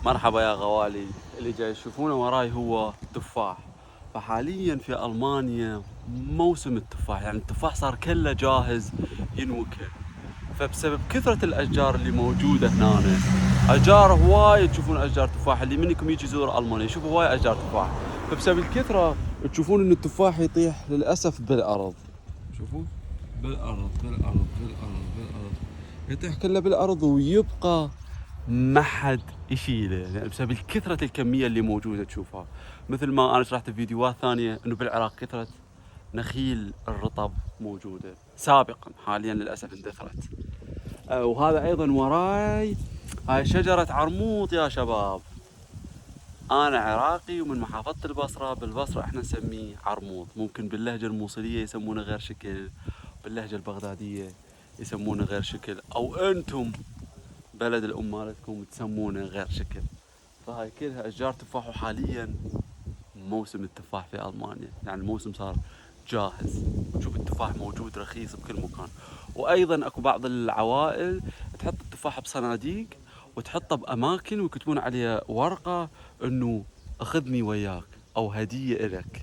مرحبا يا غوالي. اللي جاي تشوفونه وراي هو تفاح. فحاليا في ألمانيا موسم التفاح، يعني التفاح صار كله جاهز ينوكل. فبسبب كثرة الأشجار اللي موجودة هنا، أشجار هواي، تشوفون أشجار تفاح. اللي منكم يجي يزور ألمانيا يشوفوا هواي أشجار تفاح. فبسبب الكثرة تشوفون إن التفاح يطيح للأسف بالأرض. شوفوا، بالأرض بالأرض بالأرض بالأرض، يطيح كله بالأرض ويبقى ما حد يشيله، يعني بسبب كثرة الكمية اللي موجودة تشوفها. مثل ما أنا شرحت في فيديوهات ثانية إنه بالعراق كثرة نخيل الرطب موجودة سابقا، حاليا للأسف اندثرت. وهذا أيضا وراي هاي شجرة عرموط يا شباب. أنا عراقي ومن محافظة البصرة. بالبصرة إحنا نسميه عرموط، ممكن باللهجة الموصلية يسمونه غير شكل، باللهجة البغدادية يسمونه غير شكل، أو أنتم بلد الأم مالتكم تسمونه غير شكل. فهاي كلها أشجار تفاح، وحاليا موسم التفاح في ألمانيا، يعني الموسم صار جاهز. تشوف التفاح موجود رخيص بكل مكان. وأيضا أكو بعض العوائل تحط التفاح بصناديق وتحطه بأماكن ويكتبون عليها ورقة إنه أخذني وياك أو هدية إلك.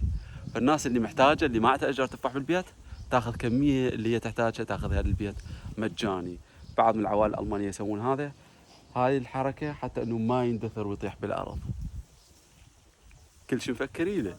فالناس اللي محتاجة، اللي ما عندها أشجار تفاح بالبيت، تاخذ كمية اللي هي تحتاجها تاخذها للبيت مجاني. بعض من العوائل الألمانية يسوون هاي الحركة حتى إنه ما يندثر ويطيح بالأرض. كل شي مفكرينه.